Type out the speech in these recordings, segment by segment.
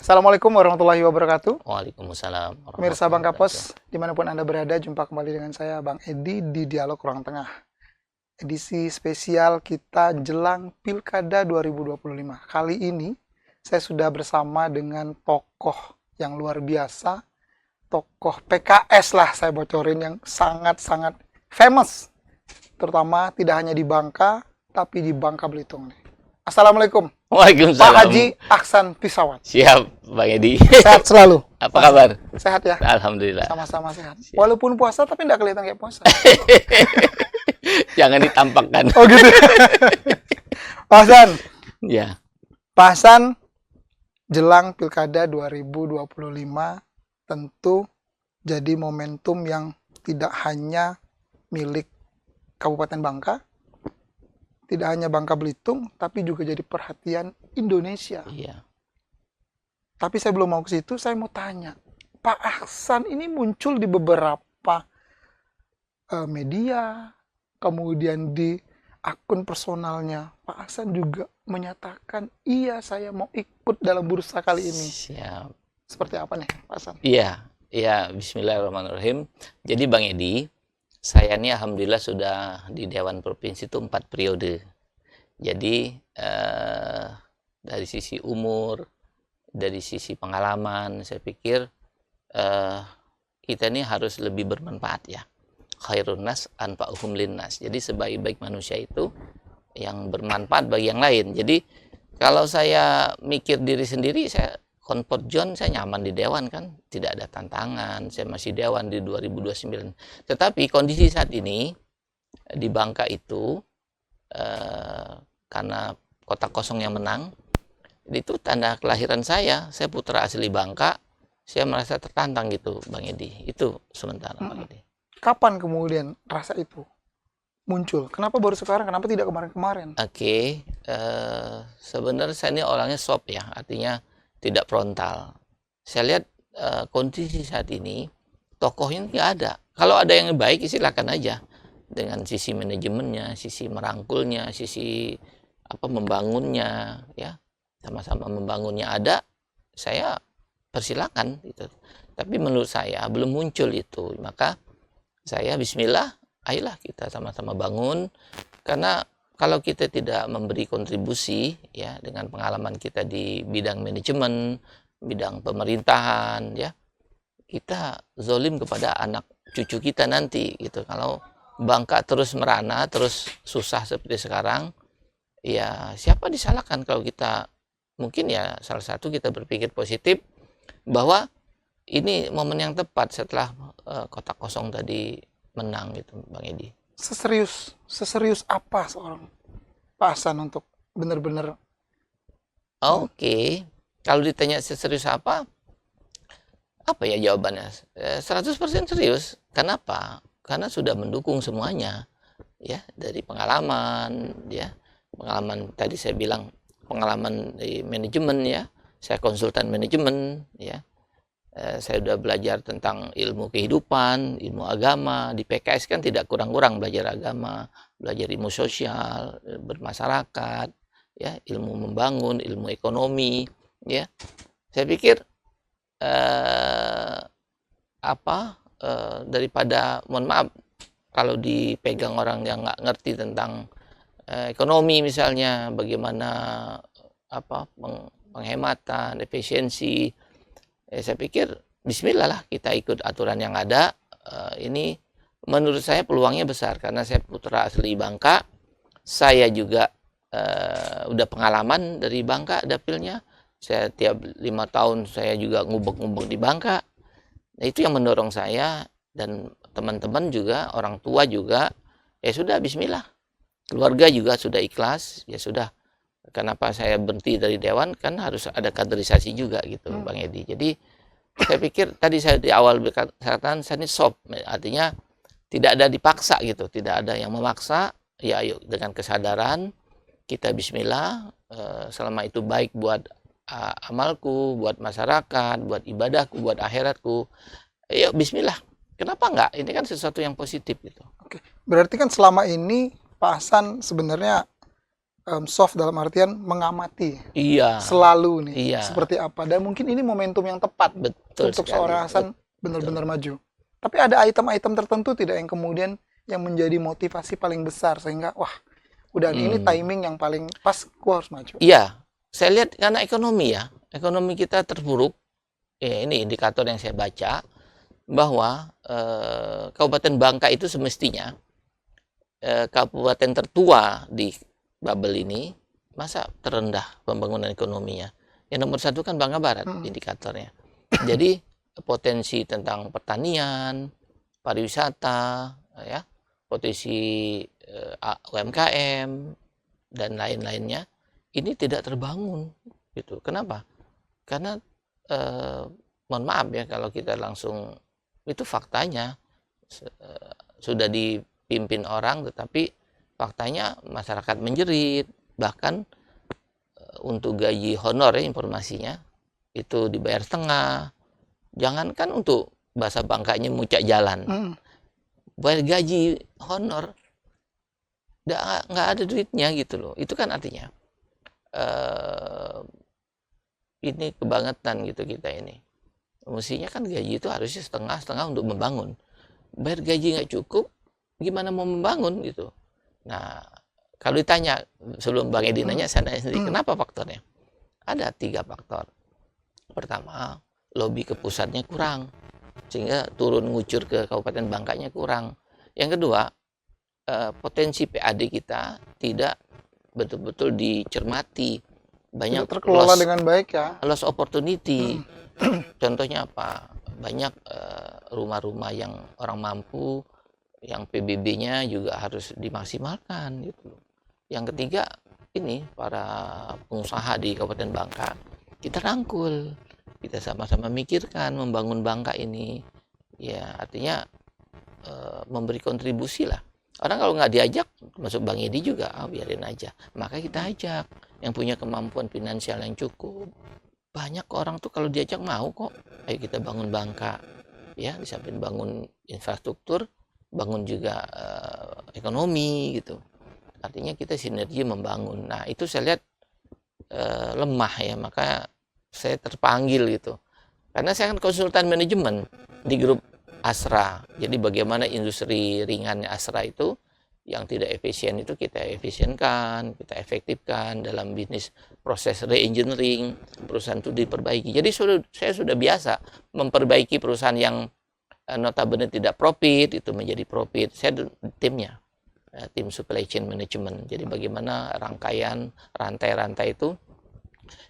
Assalamualaikum warahmatullahi wabarakatuh. Waalaikumsalam Pemirsa warahmatullahi Bang wabarakatuh. Kapos, dimanapun Anda berada, jumpa kembali dengan saya, Bang Edi, di Dialog Ruang Tengah. Edisi spesial kita jelang Pilkada 2025. Kali ini, saya sudah bersama dengan tokoh yang luar biasa, tokoh PKS lah saya bocorin, yang sangat-sangat famous. Terutama tidak hanya di Bangka, tapi di Bangka Belitung nih. Assalamualaikum, Pak Waalaikumsalam. Haji Aksan Pisawat. Siap, Bang Edi. Sehat selalu. Apa kabar? Sehat ya? Alhamdulillah. Sama-sama sehat. Siap. Walaupun puasa tapi nggak kelihatan kayak puasa. Jangan ditampakkan. Oh gitu. Pak Hasan, Ya, Pak Hasan jelang Pilkada 2025 tentu jadi momentum yang tidak hanya milik Kabupaten Bangka, tidak hanya Bangka Belitung, tapi juga jadi perhatian Indonesia. iya. Tapi saya belum mau ke situ, saya mau tanya. Pak Aksan ini muncul di beberapa media, kemudian di akun personalnya. Pak Aksan juga menyatakan, iya saya mau ikut dalam bursa kali ini. Siap. Seperti apa nih Pak Aksan? Iya, iya. Bismillahirrahmanirrahim. Jadi Bang Edi, saya ini alhamdulillah sudah di Dewan Provinsi itu 4 periode. Jadi dari sisi umur, dari sisi pengalaman, saya pikir kita ini harus lebih bermanfaat ya. Khairun nas anfa'uhum linnas. Jadi sebaik-baik manusia itu yang bermanfaat bagi yang lain. Jadi kalau saya mikir diri sendiri, saya comfort zone, saya nyaman di Dewan kan, tidak ada tantangan, saya masih Dewan di 2029. Tetapi kondisi saat ini di Bangka itu karena kota kosong yang menang, itu tanda kelahiran saya putra asli Bangka, saya merasa tertantang gitu Bang Edi. Itu sementara Bang Edi. Kapan kemudian rasa itu muncul? Kenapa baru sekarang? Kenapa tidak kemarin-kemarin? Oke, sebenarnya saya ini orangnya soft ya, artinya tidak frontal. Saya lihat kondisi saat ini, tokohnya nggak ada. Kalau ada yang baik, silakan aja. Dengan sisi manajemennya, sisi merangkulnya, sisi membangunnya, ya sama-sama membangunnya ada, saya persilakan gitu. Tapi menurut saya belum muncul itu, maka saya Bismillah, ayolah kita sama-sama bangun. Karena kalau kita tidak memberi kontribusi ya dengan pengalaman kita di bidang manajemen, bidang pemerintahan ya, kita zolim kepada anak cucu kita nanti gitu. Kalau Bangka terus merana, terus susah seperti sekarang, ya siapa disalahkan kalau kita mungkin ya salah satu kita berpikir positif bahwa ini momen yang tepat setelah kota kosong tadi menang gitu Bang Edi. Seserius apa seorang Pak Hasan untuk benar-benar Oke, kalau ditanya seserius apa ya jawabannya? 100% serius. Kenapa? Karena sudah mendukung semuanya, ya dari pengalaman, ya pengalaman tadi saya bilang pengalaman di manajemen ya, saya konsultan manajemen, ya saya sudah belajar tentang ilmu kehidupan, ilmu agama. Di PKS kan tidak kurang-kurang belajar agama, belajar ilmu sosial, bermasyarakat, ya ilmu membangun, ilmu ekonomi, ya. Saya pikir daripada mohon maaf kalau dipegang orang yang nggak ngerti tentang ekonomi misalnya, bagaimana penghematan, efisiensi. Saya pikir Bismillah lah kita ikut aturan yang ada. Ini menurut saya peluangnya besar karena saya putra asli Bangka. Saya juga udah pengalaman dari Bangka dapilnya. Saya tiap 5 tahun saya juga ngubek-ngubek di Bangka. Nah, itu yang mendorong saya dan teman-teman juga, orang tua juga. Ya sudah Bismillah. Keluarga juga sudah ikhlas. Ya sudah. Kenapa saya berhenti dari Dewan, kan harus ada kaderisasi juga gitu Bang Edi. Jadi saya pikir tadi saya di awal berkata saya ini soft, artinya tidak ada dipaksa gitu, tidak ada yang memaksa. Ya ayo dengan kesadaran kita Bismillah, selama itu baik buat amalku, buat masyarakat, buat ibadahku, buat akhiratku, ayo Bismillah. Kenapa enggak? Ini kan sesuatu yang positif gitu. Oke. Berarti kan selama ini Pak Hasan sebenarnya soft dalam artian mengamati Iya, selalu nih iya, seperti apa, dan mungkin ini momentum yang tepat betul untuk sekali. seorang Hasan benar-benar maju. Tapi ada item-item tertentu tidak yang kemudian yang menjadi motivasi paling besar sehingga wah udah nih, ini timing yang paling pas, gua harus maju. Iya, saya lihat karena ekonomi ya, ekonomi kita terpuruk. Ya, ini indikator yang saya baca bahwa Kabupaten Bangka itu semestinya kabupaten tertua di Babel ini, masa terendah pembangunan ekonominya. Yang nomor satu kan Bangka Barat indikatornya. Jadi potensi tentang pertanian, pariwisata, ya, potensi UMKM dan lain-lainnya ini tidak terbangun gitu. Kenapa? Karena mohon maaf ya kalau kita langsung, itu faktanya sudah dipimpin orang, tetapi faktanya masyarakat menjerit. Bahkan untuk gaji honor ya, informasinya itu dibayar setengah. Jangankan untuk bahasa Bangkanya mucak jalan, bayar gaji honor nggak ada duitnya gitu loh. Itu kan artinya ini kebangetan gitu kita ini. Mestinya kan gaji itu harusnya setengah-setengah untuk membangun. Bayar gaji nggak cukup, gimana mau membangun gitu. Nah, kalau ditanya, sebelum Bang Edi nanya, saya nanya sendiri, kenapa faktornya? Ada 3 faktor. Pertama, lobby ke pusatnya kurang, sehingga turun ngucur ke Kabupaten Bangkanya kurang. Yang kedua, potensi PAD kita tidak betul-betul dicermati. Banyak Tidak terkelola dengan baik ya. loss opportunity. Contohnya apa? Banyak rumah-rumah yang orang mampu, yang PBB-nya juga harus dimaksimalkan gitu. Yang ketiga, ini para pengusaha di Kabupaten Bangka, kita rangkul, kita sama-sama mikirkan membangun Bangka ini. Ya, artinya memberi kontribusi lah. Orang kalau nggak diajak, masuk Bang Edi juga, biarin aja. Maka kita ajak yang punya kemampuan finansial yang cukup. Banyak orang tuh kalau diajak mau kok. Ayo kita bangun Bangka. Ya, di samping bangun infrastruktur, bangun juga ekonomi gitu. Artinya kita sinergi membangun. Nah, itu saya lihat lemah ya, maka saya terpanggil gitu. Karena saya kan konsultan manajemen di grup Asra. Jadi bagaimana industri ringannya Asra itu yang tidak efisien itu kita efisienkan, kita efektifkan dalam bisnis proses re-engineering, perusahaan itu diperbaiki. Jadi saya sudah biasa memperbaiki perusahaan yang notabene tidak profit itu menjadi profit. Saya timnya, tim supply chain management. Jadi bagaimana rangkaian rantai-rantai itu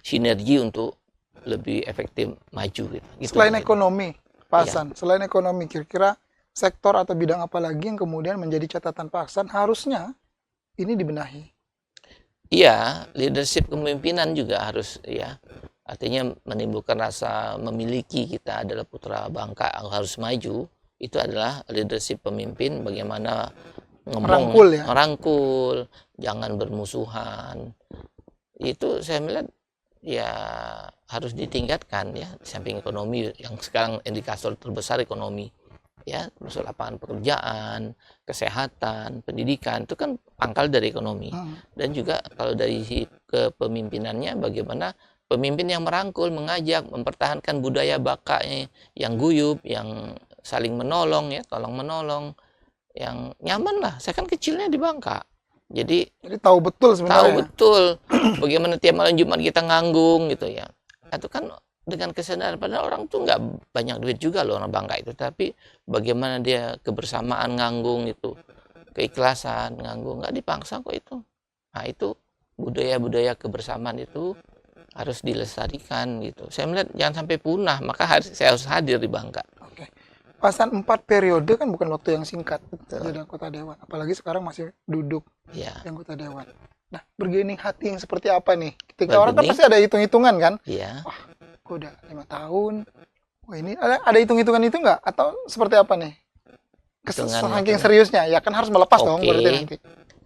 sinergi untuk lebih efektif maju gitu. Selain ekonomi, Pak Hasan, selain ekonomi, kira-kira sektor atau bidang apa lagi yang kemudian menjadi catatan Pak Hasan harusnya ini dibenahi? Iya, leadership kepemimpinan juga harus ya. Artinya menimbulkan rasa memiliki, kita adalah putra Bangka harus maju. Itu adalah leadership pemimpin, bagaimana ngomong, merangkul, jangan bermusuhan. Itu saya melihat ya harus ditingkatkan ya, di samping ekonomi yang sekarang indikator terbesar ekonomi ya, masuk lapangan pekerjaan, kesehatan, pendidikan, itu kan pangkal dari ekonomi. Dan juga kalau dari kepemimpinannya, bagaimana pemimpin yang merangkul, mengajak, mempertahankan budaya Bangkanya yang guyup, yang saling menolong ya, tolong menolong, yang nyaman lah. Saya kan kecilnya di Bangka. Jadi tahu betul sebenarnya. Tahu betul bagaimana tiap malam Jumat kita nganggung gitu ya. Itu kan dengan kesadaran, padahal orang tuh nggak banyak duit juga loh orang Bangka itu, tapi bagaimana dia kebersamaan nganggung itu, keikhlasan nganggung, nggak dipaksa kok itu. Nah itu budaya-budaya kebersamaan itu harus dilestarikan gitu. Saya melihat jangan sampai punah, maka saya harus hadir di Bangka. Oke. Pasan 4 periode kan bukan waktu yang singkat jadi anggota dewan, apalagi sekarang masih duduk di anggota dewan. Nah, bergening hati yang seperti apa nih? Ketika orang kan pasti ada hitung-hitungan kan? Iya. Wah, gue udah 5 tahun. Wah, ini ada hitung-hitungan itu nggak? Atau seperti apa nih? Saking seriusnya, ya kan harus melepas dong berarti nanti.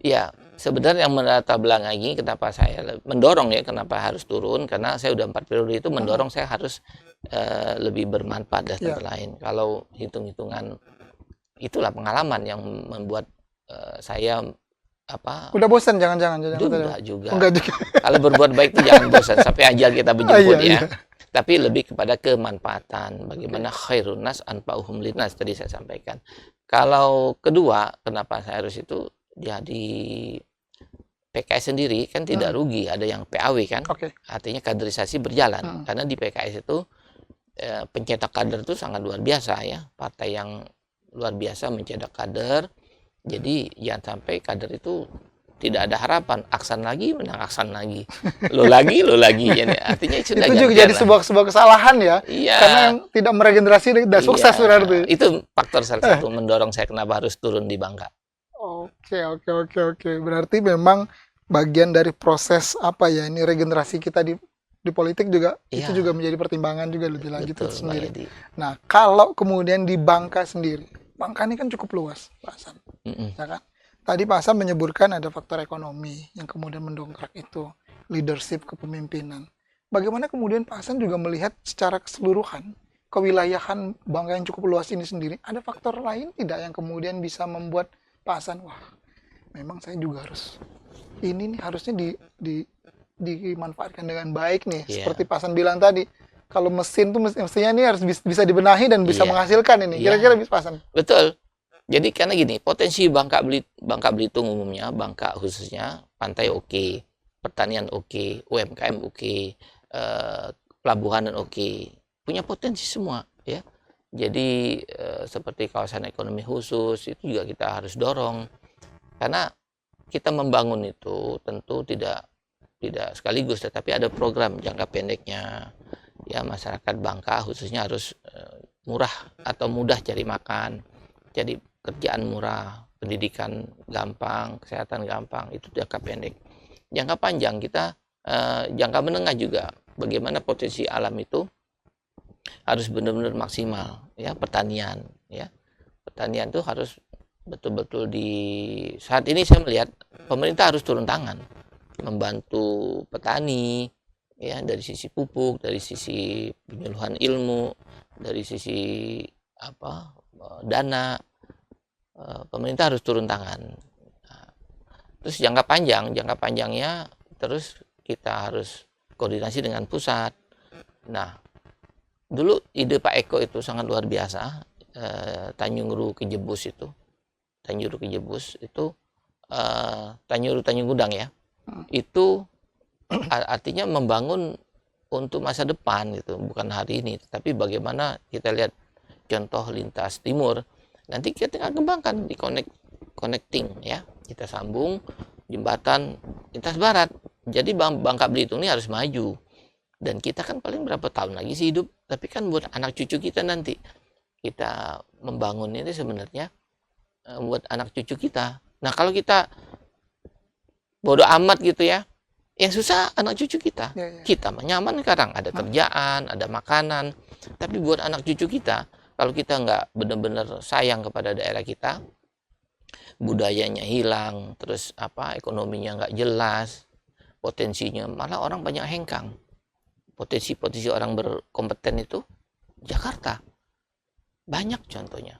Iya, sebenarnya yang melatar belakangi kenapa saya mendorong ya, kenapa harus turun, karena saya udah 4 periode itu mendorong saya harus lebih bermanfaat dan lain. Kalau hitung-hitungan, itulah pengalaman yang membuat saya apa Udah bosan jangan-jangan jadi anggota juga dewan? juga. Enggak juga. Kalau berbuat baik itu jangan bosan sampai ajal kita menjemput Iya, ya. iya. Tapi lebih kepada kemanfaatan. Bagaimana khairun nas anfa'uhum linnas tadi saya sampaikan. Kalau kedua, kenapa saya harus itu ya di PKS sendiri kan tidak rugi, ada yang PAW kan. Oke. Artinya kaderisasi berjalan. Karena di PKS itu pencetak kader itu sangat luar biasa ya. Partai yang luar biasa mencetak kader. Jadi jangan sampai kader itu tidak ada harapan, aksan lagi menang aksan lagi, lo lagi ya, artinya sudah Itu juga gantian jadi lah. sebuah kesalahan ya. Iya, Karena yang tidak meregenerasi dan sukses iya, berarti. itu faktor salah satu mendorong saya kenapa harus turun di Bangka. Oke. Berarti memang bagian dari proses apa ya ini regenerasi kita di politik juga itu Iya, juga menjadi pertimbangan juga lebih lanjut betul, itu Mbak sendiri. Edi. Nah, kalau kemudian di Bangka sendiri, Bangka ini kan cukup luas, Pak Hasan, Mm-mm. ya kan? Tadi Pak Hasan menyebutkan ada faktor ekonomi yang kemudian mendongkrak itu, leadership kepemimpinan. Bagaimana kemudian Pak Hasan juga melihat secara keseluruhan kewilayahan Bangka yang cukup luas ini sendiri, ada faktor lain tidak yang kemudian bisa membuat Pak Hasan, wah, memang saya juga harus ini nih harusnya dimanfaatkan dengan baik nih. Iya, Seperti Pak Hasan bilang tadi, kalau mesin tuh mestinya ini harus bisa dibenahi dan bisa iya, menghasilkan ini. iya, Kira-kira bisa Pak Hasan. betul. Jadi karena gini, potensi Bangka Belitung umumnya, Bangka khususnya, pantai oke, pertanian oke, UMKM oke, pelabuhan oke, punya potensi semua ya. Jadi seperti kawasan ekonomi khusus itu juga kita harus dorong karena kita membangun itu tentu tidak sekaligus, tetapi ada program jangka pendeknya. Ya masyarakat Bangka khususnya harus murah atau mudah cari makan, jadi kerjaan murah, pendidikan gampang, kesehatan gampang, itu jangka pendek. Jangka panjang kita jangka menengah juga, bagaimana potensi alam itu harus benar-benar maksimal ya, pertanian ya. Pertanian itu harus betul-betul saat ini saya melihat pemerintah harus turun tangan membantu petani ya, dari sisi pupuk, dari sisi penyuluhan ilmu, dari sisi dana. Pemerintah harus turun tangan. Nah, terus jangka panjangnya terus kita harus koordinasi dengan pusat. Nah, dulu ide Pak Eko itu sangat luar biasa. Tanjung Ru Kejebus itu Tanjung Gudang ya. Itu artinya membangun untuk masa depan gitu, bukan hari ini, tapi bagaimana kita lihat contoh lintas timur. Nanti kita tinggal kembangkan di connecting ya, kita sambung jembatan lintas barat. Jadi Bangka Belitung ini harus maju, dan kita kan paling berapa tahun lagi sih hidup, tapi kan buat anak cucu kita nanti kita membangun ini sebenarnya buat anak cucu kita. Nah kalau kita bodoh amat gitu ya, yang susah anak cucu kita. Kita mah nyaman sekarang, ada kerjaan, ada makanan, tapi buat anak cucu kita, kalau kita nggak benar-benar sayang kepada daerah kita, budayanya hilang, terus ekonominya nggak jelas, potensinya malah orang banyak hengkang. Potensi orang berkompeten itu Jakarta banyak contohnya,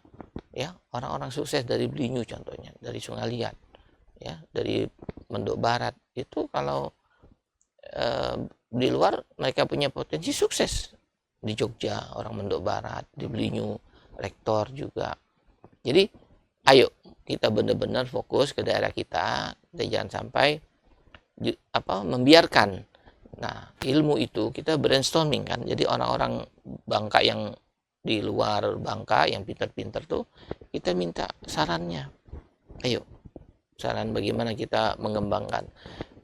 ya orang-orang sukses dari Belinyu contohnya, dari Sungai Liat, ya dari Mendok Barat itu kalau di luar mereka punya potensi sukses. Di Jogja orang Mendok Barat, di Belinyu rektor juga. Jadi ayo kita benar-benar fokus ke daerah kita jangan sampai membiarkan. Nah ilmu itu kita brainstorming kan, jadi orang-orang Bangka yang di luar Bangka yang pintar-pintar tuh kita minta sarannya. Ayo saran bagaimana kita mengembangkan.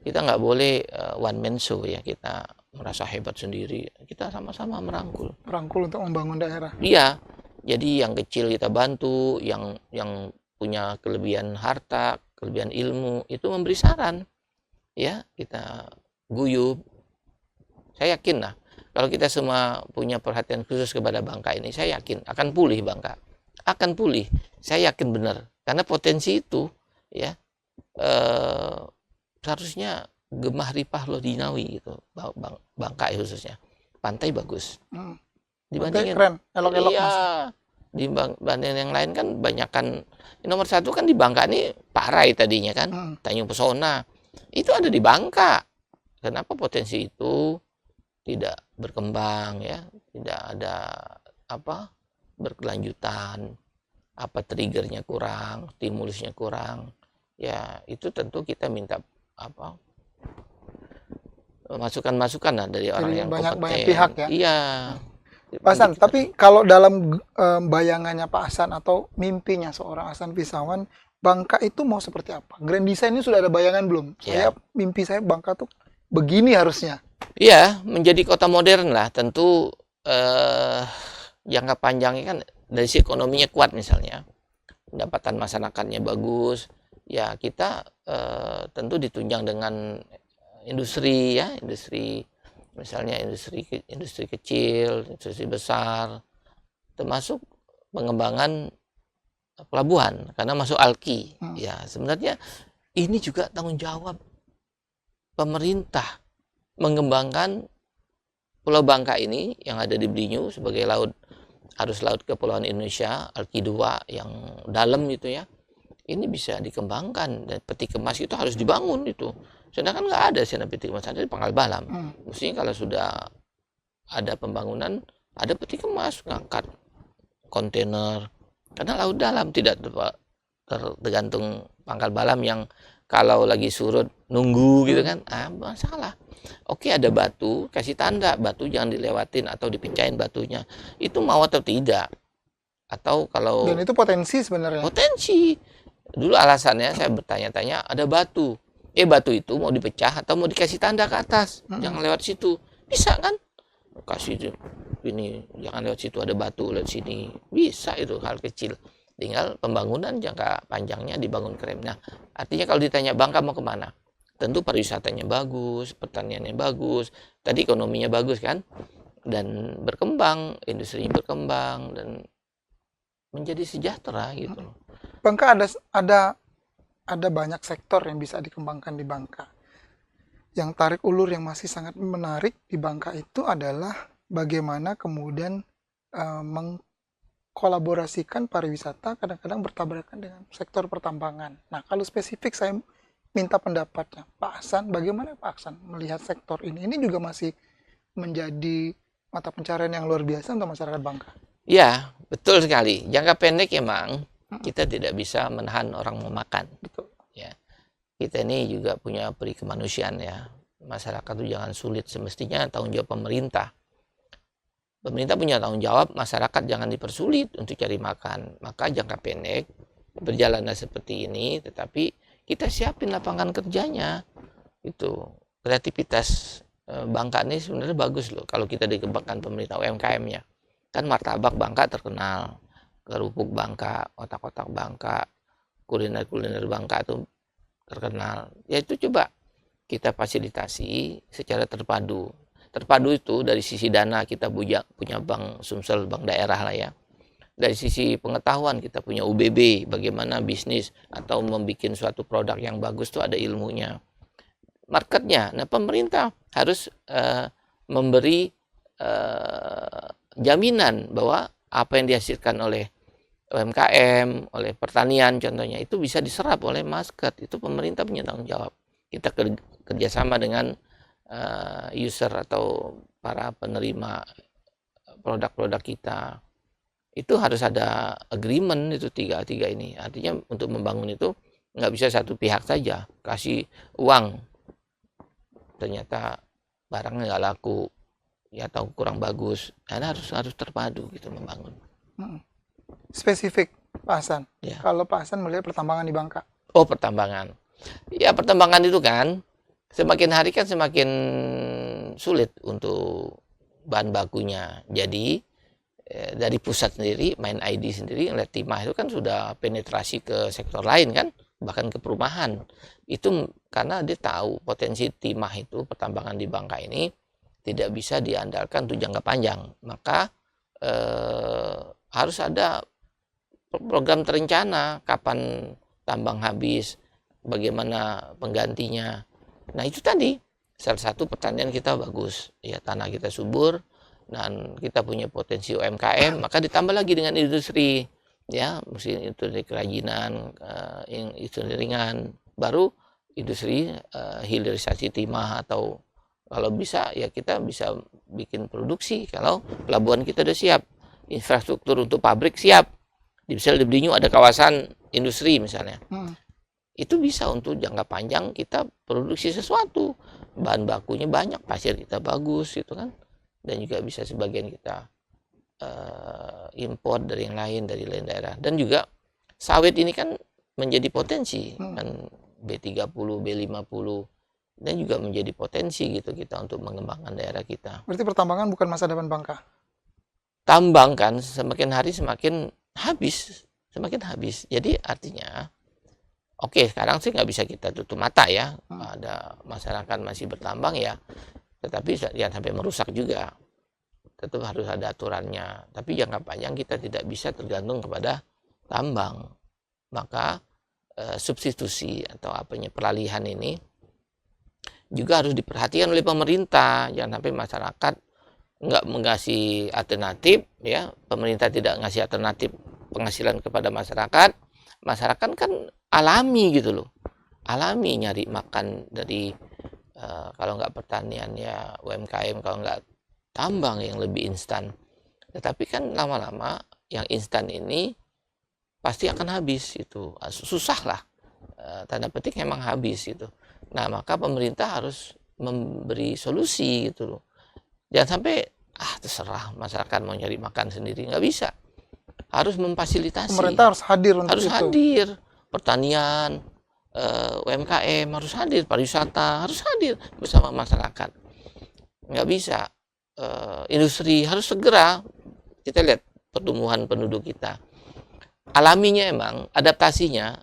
Kita nggak boleh one man show ya, kita merasa hebat sendiri. Kita sama-sama merangkul untuk membangun daerah. Iya, jadi yang kecil kita bantu, yang punya kelebihan harta, kelebihan ilmu itu memberi saran. Ya, kita guyub. Saya yakin lah, kalau kita semua punya perhatian khusus kepada Bangka ini, saya yakin akan pulih Bangka. Akan pulih. Saya yakin benar. Karena potensi itu ya seharusnya gemah ripah lodinawi gitu, Bangka khususnya. Pantai bagus. Dibandingin keren, elok-elok. Iya. Dibandingin yang lain kan banyak kan nomor satu kan di Bangka ini Parai tadinya kan, Hmm. Tanjung Pesona, itu ada di Bangka. Kenapa potensi itu tidak berkembang ya, tidak ada apa berkelanjutan, apa triggernya kurang, stimulusnya kurang, ya itu tentu kita minta apa masukan-masukan lah dari orang Dari yang banyak kompeten. pihak ya. Iya, Pak nanti Hasan, kita tapi kalau dalam bayangannya Pak Hasan atau mimpinya seorang Hasan Pisawan, Bangka itu mau seperti apa? Grand Design ini sudah ada bayangan belum? ya, Mimpi saya Bangka tuh begini harusnya. iya menjadi kota modern lah. Tentu jangka panjangnya kan dari sisi ekonominya kuat misalnya, pendapatan masyarakatnya bagus, ya kita tentu ditunjang dengan industri ya, industri misalnya industri kecil, industri besar, termasuk pengembangan pelabuhan karena masuk alki. Hmm. Ya, sebenarnya ini juga tanggung jawab pemerintah mengembangkan Pulau Bangka ini yang ada di Blinyu sebagai arus laut kepulauan Indonesia, alki 2 yang dalam gitu ya. Ini bisa dikembangkan dan peti kemas itu harus dibangun itu. Sedangkan nggak ada sih peti kemas, ada di Pangkal Balam. Hmm. Mestinya kalau sudah ada pembangunan, ada peti kemas, ngangkat kontainer. Karena laut dalam tidak tergantung Pangkal Balam yang kalau lagi surut nunggu gitu kan, masalah. Oke ada batu, kasih tanda batu jangan dilewatin atau dipecahin batunya. Itu mau atau tidak? Atau kalau Dan itu potensi sebenarnya. potensi. Dulu alasannya saya bertanya-tanya ada batu. Batu itu mau dipecah atau mau dikasih tanda ke atas. Jangan lewat situ. Bisa kan? Kasih ini jangan lewat situ ada batu lewat sini. Bisa itu hal kecil. Tinggal pembangunan jangka panjangnya dibangun keren. Nah, artinya kalau ditanya Bangka mau kemana? Tentu pariwisatanya bagus, pertaniannya bagus, tadi ekonominya bagus kan? Dan berkembang, industrinya berkembang, dan menjadi sejahtera gitu. Bangka ada banyak sektor yang bisa dikembangkan di Bangka. Yang tarik ulur yang masih sangat menarik di Bangka itu adalah bagaimana kemudian mengkolaborasikan pariwisata kadang-kadang bertabrakan dengan sektor pertambangan. Nah, kalau spesifik saya minta pendapatnya Pak Hasan, bagaimana Pak Hasan melihat sektor ini? Ini juga masih menjadi mata pencarian yang luar biasa untuk masyarakat Bangka. Ya, betul sekali. Jangka pendek emang kita tidak bisa menahan orang mau makan. Betul. Ya, kita ini juga punya peri kemanusiaan ya. Masyarakat itu jangan sulit, semestinya tanggung jawab pemerintah. Pemerintah punya tanggung jawab, masyarakat jangan dipersulit untuk cari makan. Maka jangka pendek berjalanlah seperti ini, tetapi kita siapin lapangan kerjanya. Itu kreativitas Bangka ini sebenarnya bagus loh kalau kita dikembangkan pemerintah UMKM-nya. Kan martabak Bangka terkenal, kerupuk Bangka, otak-otak Bangka, kuliner-kuliner Bangka itu terkenal. Ya itu coba kita fasilitasi secara terpadu. Terpadu itu dari sisi dana kita punya bank Sumsel, bank daerah lah ya. Dari sisi pengetahuan kita punya UBB, bagaimana bisnis atau membuat suatu produk yang bagus itu ada ilmunya. Marketnya, nah pemerintah harus memberi jaminan bahwa apa yang dihasilkan oleh UMKM, oleh pertanian contohnya, itu bisa diserap oleh market. Itu pemerintah punya tanggung jawab. Kita kerjasama dengan user atau para penerima produk-produk kita. Itu harus ada agreement itu tiga ini. Artinya untuk membangun itu nggak bisa satu pihak saja. Kasih uang, ternyata barangnya nggak laku, ya atau kurang bagus. Karena harus terpadu gitu membangun. Spesifik Pak Hasan. Ya. Kalau Pak Hasan melihat pertambangan di Bangka. Oh, pertambangan. Ya, pertambangan itu kan semakin hari kan semakin sulit untuk bahan bakunya. Jadi dari pusat sendiri, Main ID sendiri, ngeliat timah itu kan sudah penetrasi ke sektor lain kan, bahkan ke perumahan. Itu karena dia tahu potensi timah itu pertambangan di Bangka ini tidak bisa diandalkan untuk jangka panjang. Maka harus ada program terencana kapan tambang habis, bagaimana penggantinya. Nah itu tadi salah satu pertanian kita bagus, ya tanah kita subur dan kita punya potensi UMKM, maka ditambah lagi dengan industri. ya, mesti industri kerajinan, industri ringan, baru industri hilirisasi timah, atau kalau bisa ya kita bisa bikin produksi kalau pelabuhan kita udah siap, infrastruktur untuk pabrik siap, misalnya di Belinyu ada kawasan industri misalnya, itu bisa untuk jangka panjang kita produksi sesuatu, bahan bakunya banyak, pasir kita bagus gitu kan, dan juga bisa sebagian kita import dari yang lain, dari lain daerah. Dan juga sawit ini kan menjadi potensi kan, B30, B50, dan juga menjadi potensi gitu kita untuk mengembangkan daerah kita. Berarti pertambangan bukan masa depan Bangka? Tambang kan semakin hari semakin habis, semakin habis. Jadi artinya, oke, sekarang sih nggak bisa kita tutup mata ya, ada masyarakat masih bertambang ya, tetapi jangan sampai merusak juga. Tetap harus ada aturannya. Tapi jangka panjang kita tidak bisa tergantung kepada tambang. Maka substitusi atau peralihan ini juga harus diperhatikan oleh pemerintah. Jangan sampai masyarakat nggak mengasih alternatif, ya, pemerintah tidak ngasih alternatif penghasilan kepada masyarakat. Masyarakat kan alami gitu loh, alami nyari makan dari kalau nggak pertanian ya UMKM, kalau nggak tambang yang lebih instan. Tetapi kan lama-lama yang instan ini pasti akan habis, itu susah lah, tanda petik memang habis itu. Nah, maka pemerintah harus memberi solusi gitu loh. Jangan sampai terserah masyarakat mau nyari makan sendiri, nggak bisa. Harus memfasilitasi. Pemerintah harus hadir untuk harus itu. Hadir. Pertanian, UMKM harus hadir, pariwisata harus hadir bersama masyarakat. Nggak bisa. Industri harus segera. Kita lihat pertumbuhan penduduk kita. Alaminya emang, adaptasinya,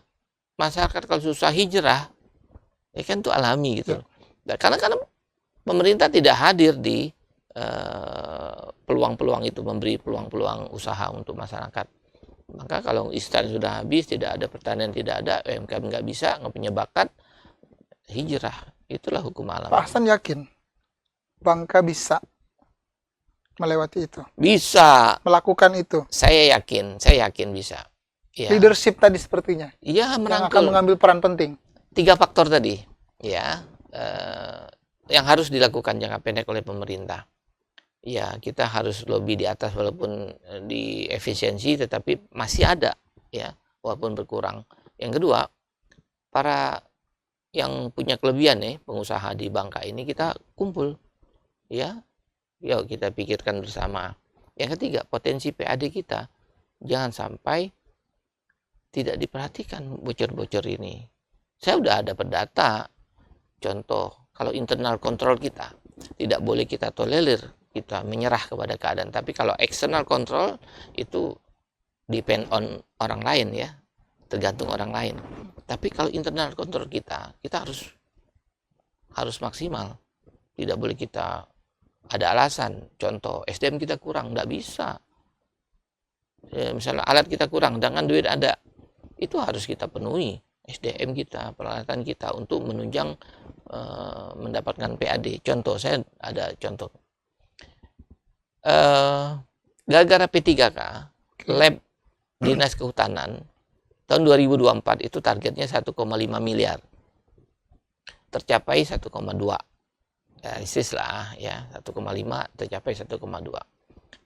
masyarakat kalau susah hijrah, ya kan itu alami gitu. Ya. Karena pemerintah tidak hadir di peluang-peluang itu, memberi peluang-peluang usaha untuk masyarakat. Maka kalau instan sudah habis, tidak ada pertanian, tidak ada, UMKM nggak bisa, nggak punya bakat, hijrah. Itulah hukum alam. Pak Hasan yakin Bangka bisa melewati itu? Bisa. Melakukan itu? Saya yakin bisa. Ya. Leadership tadi sepertinya? Iya, yang akan mengambil peran penting? 3 faktor tadi, ya, yang harus dilakukan jangka pendek oleh pemerintah. Ya, kita harus lobby di atas, walaupun di efisiensi, tetapi masih ada, ya, walaupun berkurang. Yang kedua, para yang punya kelebihan nih, pengusaha di Bangka ini kita kumpul, ya, yuk kita pikirkan bersama. Yang ketiga, potensi PAD kita jangan sampai tidak diperhatikan bocor-bocor ini. Saya udah ada data, contoh, kalau internal control kita, tidak boleh kita tolerir, kita menyerah kepada keadaan. Tapi kalau external control, itu depend on orang lain ya, tergantung orang lain. Tapi kalau internal control kita harus maksimal. Tidak boleh kita ada alasan, contoh, SDM kita kurang, nggak bisa. Ya, misalnya alat kita kurang, dengan duit ada, itu harus kita penuhi. SDM kita, peralatan kita untuk menunjang mendapatkan PAD. Contoh, saya ada contoh. Gara-gara P3K, lab Dinas Kehutanan, tahun 2024 itu targetnya 1,5 miliar. Tercapai 1,2. Realistis lah ya, 1,5 tercapai 1,2.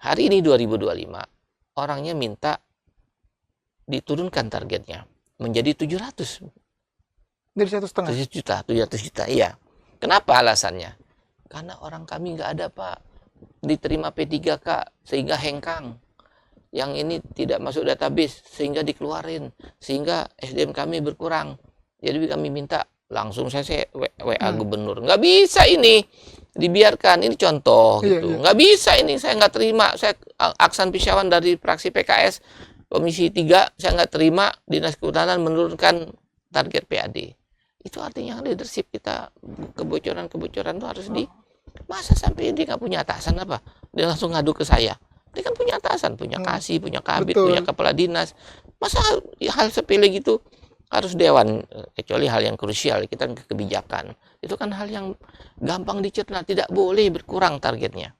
Hari ini 2025, orangnya minta diturunkan targetnya menjadi 700. Dari 1,5 juta, iya. Kenapa alasannya? Karena orang kami nggak ada, Pak. Diterima P3K sehingga hengkang. Yang ini tidak masuk database sehingga dikeluarin. Sehingga SDM kami berkurang. Jadi kami minta, langsung saya WA gubernur. Nggak bisa ini dibiarkan. Ini contoh gitu. Nggak bisa ini, saya nggak terima. Saya Aksan Pisyawan dari fraksi PKS Komisi 3, saya nggak terima Dinas Kehutanan menurunkan target PAD. Itu artinya leadership kita, kebocoran-kebocoran itu harus masa sampai dia nggak punya atasan apa? Dia langsung ngadu ke saya. Dia kan punya atasan, punya kasih, punya kabit, punya kepala dinas. Masa hal sepele gitu harus dewan, kecuali hal yang krusial, kita kebijakan. Itu kan hal yang gampang dicerna, tidak boleh berkurang targetnya.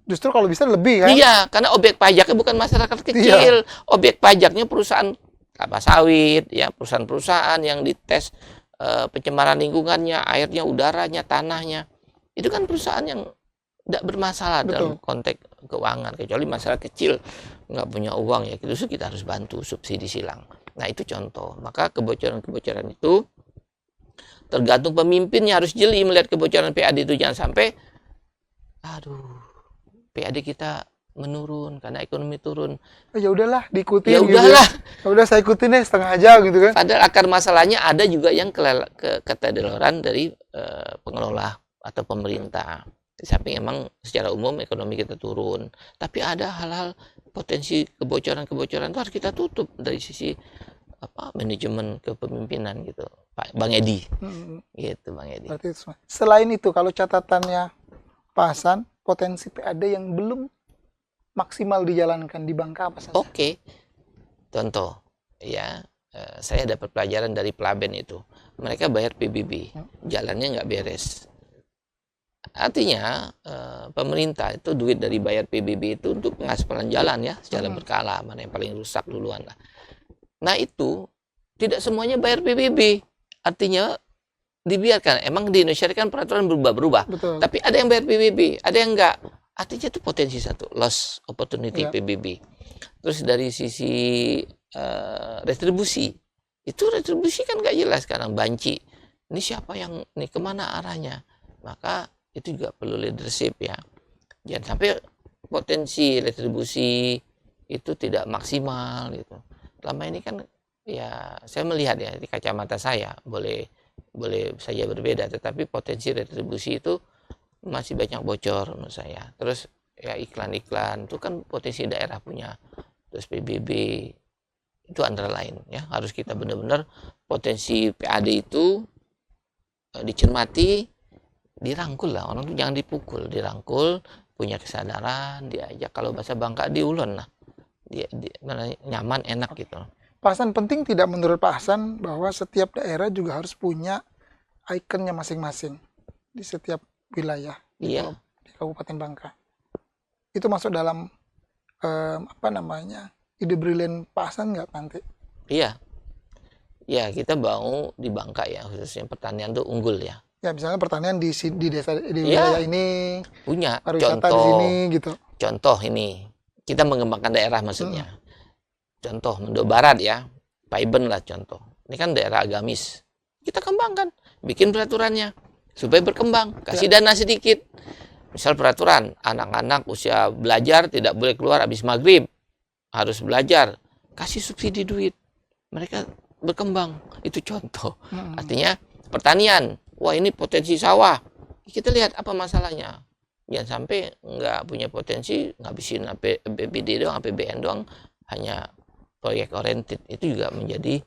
Justru kalau bisa lebih kan? Iya, karena objek pajaknya bukan masyarakat kecil. Objek pajaknya perusahaan kelapa sawit, ya perusahaan-perusahaan yang dites pencemaran lingkungannya, airnya, udaranya, tanahnya. Itu kan perusahaan yang tidak bermasalah dalam konteks keuangan, kecuali masyarakat kecil nggak punya uang, ya itu kita harus bantu subsidi silang. Nah itu contoh. Maka kebocoran-kebocoran itu tergantung pemimpinnya, harus jeli melihat kebocoran PAD itu. Jangan sampai PAD kita menurun karena ekonomi turun. Ya udahlah, diikutin. Ya udahlah. Gitu. Ya udah saya ikutin deh setengah aja gitu kan. Padahal akar masalahnya ada juga yang keteledoran dari pengelola atau pemerintah. Di samping emang secara umum ekonomi kita turun, tapi ada hal-hal potensi kebocoran-kebocoran itu harus kita tutup dari sisi manajemen kepemimpinan gitu, Pak Bang Edi. Gitu Bang Edi. Berarti selain itu, kalau catatannya Pak Hasan, potensi PAD yang belum maksimal dijalankan di Bangka apa saja? Oke. Contoh ya, saya dapat pelajaran dari Plaben itu. Mereka bayar PBB, jalannya nggak beres. Artinya pemerintah itu duit dari bayar PBB itu untuk pengaspalan jalan ya secara berkala, mana yang paling rusak duluan lah. Nah itu tidak semuanya bayar PBB, artinya dibiarkan. Emang di Indonesia kan peraturan berubah-berubah, tapi ada yang bayar PBB, ada yang enggak. Artinya itu potensi satu, loss opportunity PBB. Terus dari sisi retribusi, itu retribusi kan nggak jelas sekarang, banci. Ini siapa yang, ini kemana arahnya? Maka itu juga perlu leadership ya. Jangan sampai potensi retribusi itu tidak maksimal gitu. Selama ini kan ya saya melihat ya di kacamata saya boleh saja berbeda, tetapi potensi retribusi itu masih banyak bocor menurut saya. Terus ya iklan-iklan itu kan potensi daerah punya. Terus PBB itu antara lain ya, harus kita benar-benar potensi PAD itu dicermati, dirangkul lah, orang tuh jangan dipukul, dirangkul, punya kesadaran, diajak, kalau bahasa Bangka diulon lah, dia nyaman, enak gitu. Pak Hasan, penting tidak menurut Pak Hasan bahwa setiap daerah juga harus punya ikonnya masing-masing di setiap wilayah di Kabupaten Bangka? Itu masuk dalam ide brilian Pak Hasan nggak nanti? Iya, ya kita mau di Bangka ya, khususnya pertanian tuh unggul ya. Ya misalnya pertanian di desa di wilayah ini punya pariwisata di sini gitu. Contoh ini kita mengembangkan daerah maksudnya. Contoh Mendo Barat ya, Paiben lah contoh. Ini kan daerah agamis. Kita kembangkan, bikin peraturannya supaya berkembang, kasih dana sedikit. Misal peraturan anak-anak usia belajar tidak boleh keluar habis maghrib, harus belajar, kasih subsidi duit, mereka berkembang. Itu contoh. Artinya pertanian, wah ini potensi sawah, kita lihat apa masalahnya. Jangan sampai nggak punya potensi, ngabisin APBD doang, APBN doang, hanya proyek oriented. Itu juga menjadi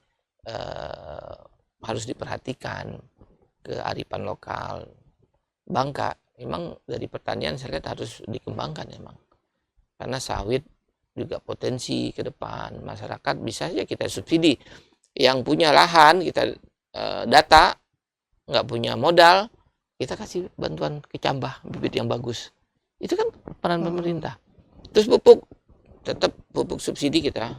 harus diperhatikan, kearifan lokal. Bangka memang dari pertanian saya lihat harus dikembangkan memang, karena sawit juga potensi ke depan. Masyarakat bisa saja kita subsidi, yang punya lahan kita data, nggak punya modal, kita kasih bantuan kecambah bibit yang bagus. Itu kan peran pemerintah. Terus pupuk, tetap pupuk subsidi kita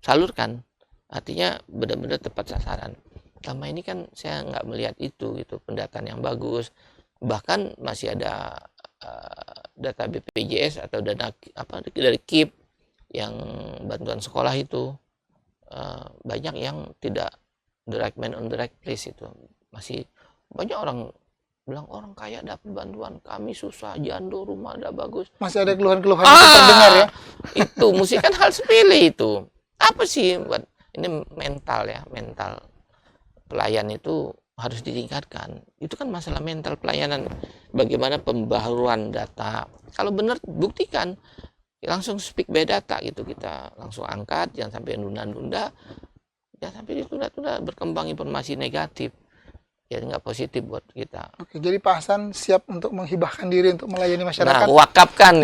salurkan, artinya benar-benar tepat sasaran. Selama ini kan saya nggak melihat itu gitu, pendataan yang bagus. Bahkan masih ada data BPJS atau dana dari KIP yang bantuan sekolah itu banyak yang tidak direct man on direct place. Itu masih banyak orang bilang orang kaya dapat bantuan, kami susah, jando, rumah ada bagus. Masih ada keluhan-keluhan itu terdengar ya. Itu mesti kan hal sepele itu. Apa sih buat ini mental ya, mental pelayan itu harus ditingkatkan. Itu kan masalah mental pelayanan. Bagaimana pembaharuan data. Kalau benar buktikan, langsung speak by data gitu, kita langsung angkat, jangan sampai nunda-nunda, jangan sampai ditunda-tunda berkembang informasi negatif. Ya nggak positif buat kita. Oke, jadi Pak Hasan siap untuk menghibahkan diri untuk melayani masyarakat. Nah, mewakafkan,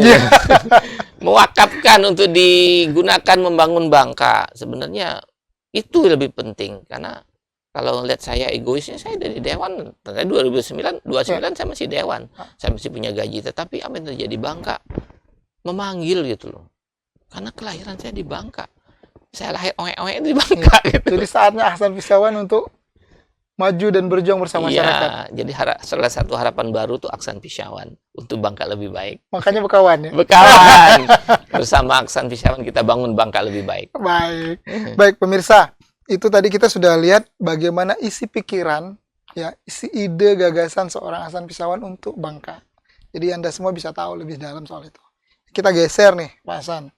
mewakafkan untuk digunakan membangun Bangka. Sebenarnya itu lebih penting, karena Kalau lihat saya egoisnya, saya dari Dewan. Ternyata 2009, 29 saya masih Dewan. Saya masih punya gaji. Tetapi apa yang terjadi? Bangka memanggil gitu loh. Karena kelahiran saya di Bangka. Saya lahir oe-oe di Bangka gitu. Jadi saatnya Ahsan Fisyawan untuk maju dan berjuang bersama masyarakat. Iya, jadi salah satu harapan baru tuh Aksan Fisyawan untuk Bangka lebih baik. Makanya berkawan ya. Berkawan bersama Aksan Fisyawan kita bangun Bangka lebih baik. Baik. Baik pemirsa, itu tadi kita sudah lihat bagaimana isi pikiran, ya, isi ide gagasan seorang Ahsan Fisyawan untuk Bangka. Jadi Anda semua bisa tahu lebih dalam soal itu. Kita geser nih, Pak Hasan.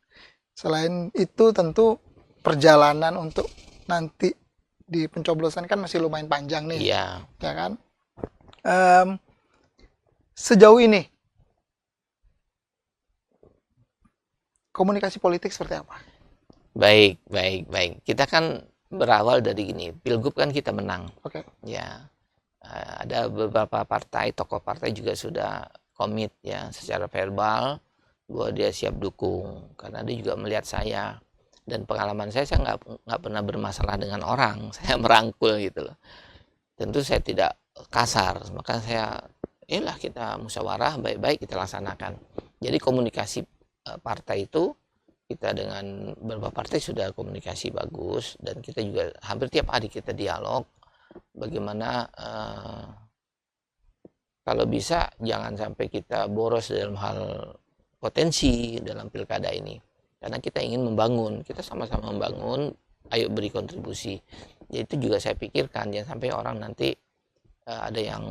Selain itu tentu perjalanan untuk nanti di pencoblosan kan masih lumayan panjang nih, Iya. ya kan? Sejauh ini komunikasi politik seperti apa? Baik. Kita kan berawal dari gini, Pilgub kan kita menang. Oke. Ya, ada beberapa partai, tokoh partai juga sudah komit ya secara verbal bahwa dia siap dukung karena dia juga melihat saya dan pengalaman saya nggak pernah bermasalah dengan orang, saya merangkul gitu loh. Tentu saya tidak kasar, maka saya kita musyawarah baik-baik kita laksanakan. Jadi komunikasi partai itu kita dengan beberapa partai sudah komunikasi bagus dan kita juga hampir tiap hari kita dialog bagaimana kalau bisa jangan sampai kita boros dalam hal potensi dalam pilkada ini. Karena kita ingin membangun, kita sama-sama membangun, ayo beri kontribusi. Jadi itu juga saya pikirkan, jangan sampai orang nanti ada yang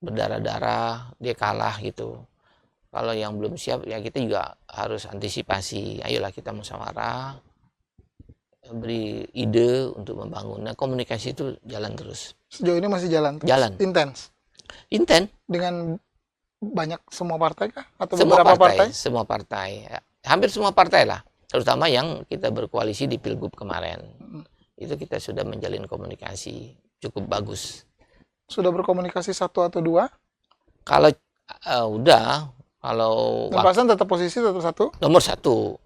berdarah-darah, dia kalah gitu. Kalau yang belum siap, ya kita juga harus antisipasi. Ayolah kita musyawarah, beri ide untuk membangun. Nah, komunikasi itu jalan terus. Sejauh ini masih jalan terus? Jalan. Intens? Dengan banyak semua partai kah? Atau Semua beberapa partai? Semua partai. Hampir semua partai lah. Terutama yang kita berkoalisi di Pilgub kemarin. Itu kita sudah menjalin komunikasi cukup bagus. Sudah berkomunikasi satu atau dua? Kalau udah, kalau Pasan tetap posisi tetap satu? Nomor satu.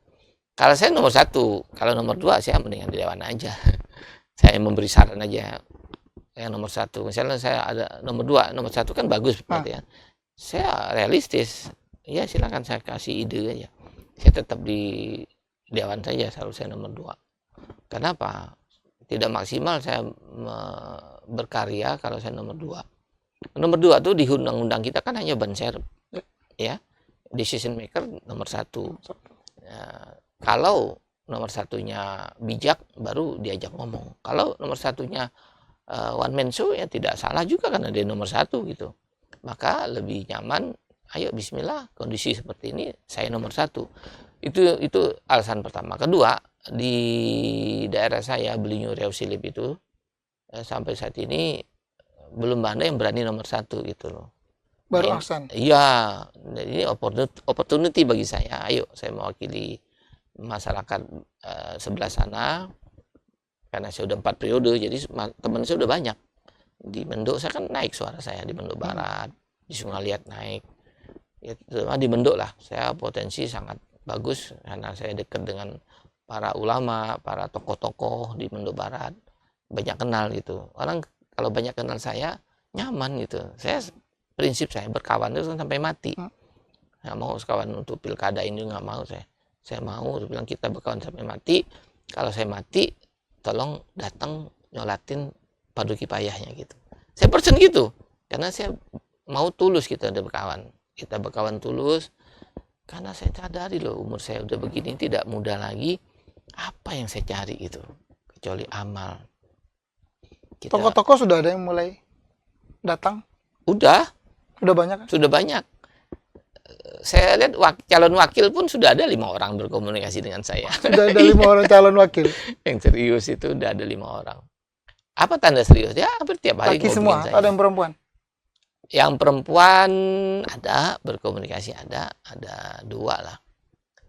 Kalau saya nomor satu, kalau nomor dua saya mendingan di Dewan aja. Saya memberi saran aja. Yang nomor satu, misalnya saya ada nomor dua, nomor satu kan bagus berarti ya. Saya realistis, ya silakan saya kasih ide aja. Saya tetap di Dewan saja, selalu saya nomor dua. Kenapa? Tidak maksimal saya berkarya kalau saya nomor dua. Nomor dua tuh di undang-undang kita kan hanya ban serep, ya, decision maker nomor satu. Kalau nomor satunya bijak, baru diajak ngomong. Kalau nomor satunya one man show, ya tidak salah juga karena dia nomor satu gitu. Maka lebih nyaman, ayo bismillah, kondisi seperti ini saya nomor satu. Itu alasan pertama. Kedua, di daerah saya Belinyu Riau Silip itu sampai saat ini belum ada yang berani nomor satu gitu loh. Baru Ahsan? Iya, ini opportunity bagi saya. Ayo saya mewakili masyarakat sebelah sana karena saya udah 4 periode, jadi teman saya udah banyak. Di Mendok saya kan naik suara saya di Mendok Barat, di Sungaliat naik. Ya, di Mendok lah, saya potensi sangat bagus karena saya dekat dengan para ulama, para tokoh-tokoh di Mendok Barat. Banyak kenal gitu. Orang kalau banyak kenal saya, nyaman gitu. Prinsip saya berkawan itu sampai mati. Nggak mau sekawan untuk pilkada ini, nggak mau saya. Saya mau bilang kita berkawan sampai mati. Kalau saya mati, tolong datang nyolatin fardu kifayahnya gitu. Saya persen gitu. Karena saya mau tulus kita berkawan. Kita berkawan tulus. Karena saya sadari loh umur saya udah begini tidak muda lagi. Apa yang saya cari itu? Kecuali amal. Tokoh-tokoh sudah ada yang mulai datang? Udah banyak kan? Sudah banyak. Saya lihat calon wakil pun sudah ada 5 orang berkomunikasi dengan saya. Sudah ada 5 orang calon wakil? Yang serius itu udah ada 5 orang. Apa tanda serius? Ya hampir tiap hari. Laki semua? Ada yang perempuan? Yang perempuan ada, berkomunikasi ada 2 lah.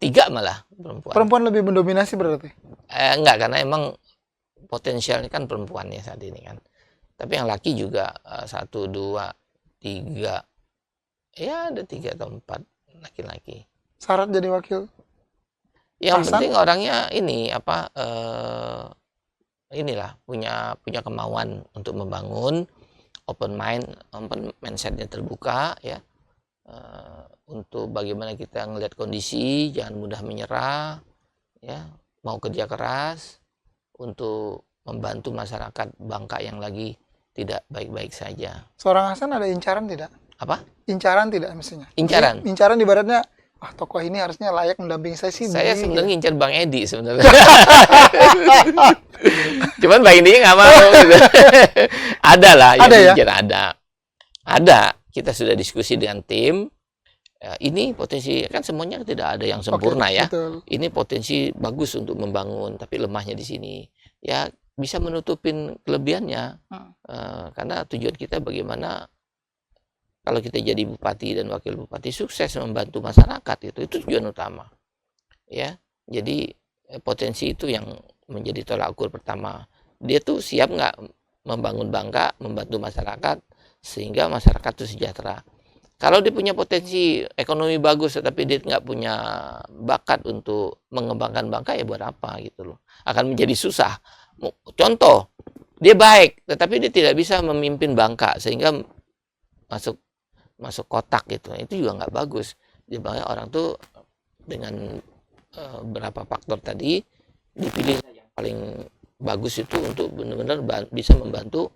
3 malah perempuan. Perempuan lebih mendominasi berarti? Enggak, karena emang potensialnya kan perempuannya saat ini kan. Tapi yang laki juga 1, 2, 3. Ya ada 3 atau 4 laki-laki. Syarat jadi wakil? Yang penting orangnya ini inilah punya punya kemauan untuk membangun, open mindsetnya terbuka ya, untuk bagaimana kita ngelihat kondisi, jangan mudah menyerah, ya, mau kerja keras untuk membantu masyarakat Bangka yang lagi tidak baik-baik saja. Seorang Hasan ada incaran tidak? Apa? Incaran tidak mestinya? Incaran. Incaran ibaratnya, wah tokoh ini harusnya layak mendampingi saya sih. Saya di- sebenarnya ngincar Bang Edi sebenarnya. Cuman Bang Edi nggak mau gitu. Ada lah yang Ada ya? ngincar, ada. Ada. Kita sudah diskusi dengan tim. Ya, ini potensi, kan semuanya tidak ada yang sempurna Oke, ya. betul. Ini potensi bagus untuk membangun, tapi lemahnya di sini. Ya bisa menutupin kelebihannya. Karena tujuan kita bagaimana kalau kita jadi bupati dan wakil bupati sukses membantu masyarakat, itu tujuan utama. Ya, jadi potensi itu yang menjadi tolak ukur pertama. Dia tuh siap nggak membangun Bangka, membantu masyarakat sehingga masyarakat itu sejahtera. Kalau dia punya potensi ekonomi bagus tetapi dia nggak punya bakat untuk mengembangkan Bangka, ya buat apa gitu loh. Akan menjadi susah. Contoh, dia baik tetapi dia tidak bisa memimpin Bangka sehingga masuk kotak gitu. Itu juga nggak bagus. Dia orang tuh dengan berapa faktor tadi dipilih yang paling bagus itu untuk benar-benar bisa membantu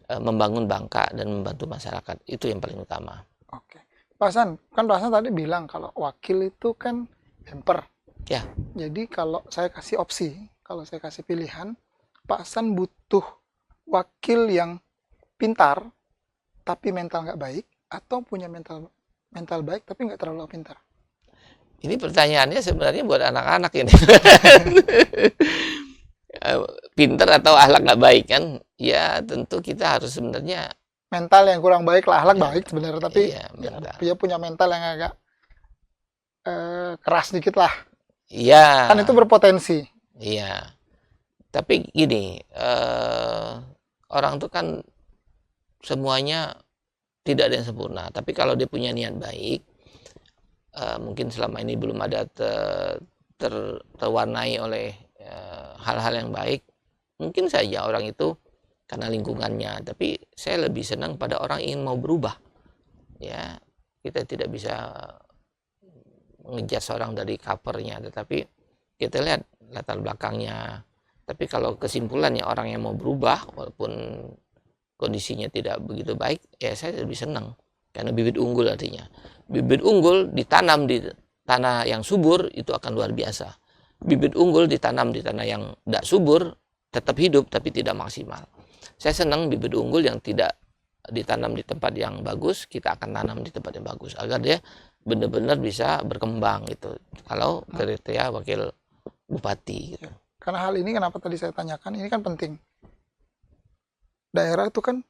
membangun Bangka dan membantu masyarakat. Itu yang paling utama. Oke. Pak Hasan, kan Pak Hasan tadi bilang kalau wakil itu kan bemper. Ya. Jadi kalau saya kasih opsi, kalau saya kasih pilihan, Pak Hasan butuh wakil yang pintar tapi mental nggak baik, atau punya mental baik tapi nggak terlalu pintar. Ini pertanyaannya sebenarnya buat anak-anak ini. Pintar atau akhlak nggak baik kan? Ya tentu kita harus sebenarnya Mental yang kurang baik lah, akhlak baik sebenarnya, tapi iya, dia punya mental yang agak keras dikit lah. iya. Kan itu berpotensi. Iya. Tapi gini, orang tuh kan semuanya tidak ada yang sempurna. Tapi kalau dia punya niat baik, mungkin selama ini belum ada terwarnai oleh hal-hal yang baik, mungkin saja orang itu karena lingkungannya. Tapi saya lebih senang pada orang ingin mau berubah. Ya, kita tidak bisa ngejudge orang dari covernya, tetapi kita lihat latar belakangnya. Tapi kalau kesimpulannya orang yang mau berubah walaupun kondisinya tidak begitu baik, ya saya lebih senang. Karena bibit unggul artinya. Bibit unggul ditanam di tanah yang subur itu akan luar biasa. Bibit unggul ditanam di tanah yang tidak subur, tetap hidup tapi tidak maksimal. Saya senang bibit unggul yang tidak ditanam di tempat yang bagus, kita akan tanam di tempat yang bagus agar dia benar-benar bisa berkembang gitu. Kalau kriteria wakil bupati gitu. Karena hal ini kenapa tadi saya tanyakan, ini kan penting. Daerah itu kan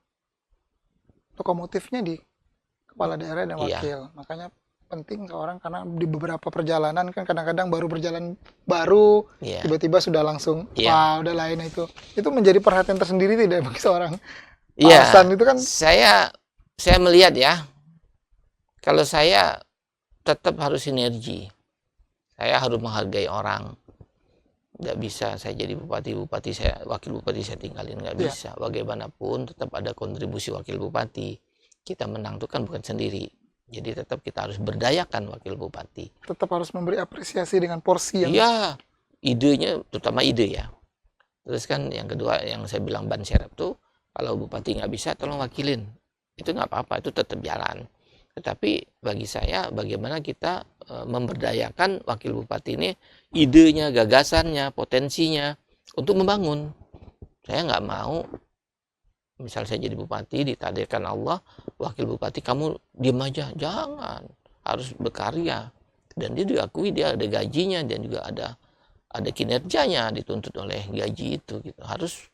lokomotifnya di kepala daerah dan wakil. Makanya penting ke orang, karena di beberapa perjalanan kan kadang-kadang baru berjalan baru, tiba-tiba sudah langsung wah udah lain itu menjadi perhatian tersendiri tidak bagi seorang Hasan itu kan. Saya melihat ya, kalau saya tetap harus sinergi, saya harus menghargai orang. Nggak bisa saya jadi bupati saya wakil bupati saya tinggalin, nggak bisa. Bagaimanapun tetap ada kontribusi wakil bupati. Kita menang itu kan bukan sendiri. Jadi tetap kita harus berdayakan wakil bupati. Tetap harus memberi apresiasi dengan porsi yang... Iya, idenya, terutama ide ya. Terus kan yang kedua yang saya bilang ban serep tuh, kalau bupati nggak bisa tolong wakilin. Itu nggak apa-apa, itu tetap jalan. Tetapi bagi saya bagaimana kita memberdayakan wakil bupati ini, idenya, gagasannya, potensinya untuk membangun. Saya nggak mau misal saya jadi bupati, ditakdirkan Allah, wakil bupati kamu diam aja. Jangan, harus berkarya. Dan dia diakui, dia ada gajinya, dan juga ada kinerjanya dituntut oleh gaji itu gitu. Harus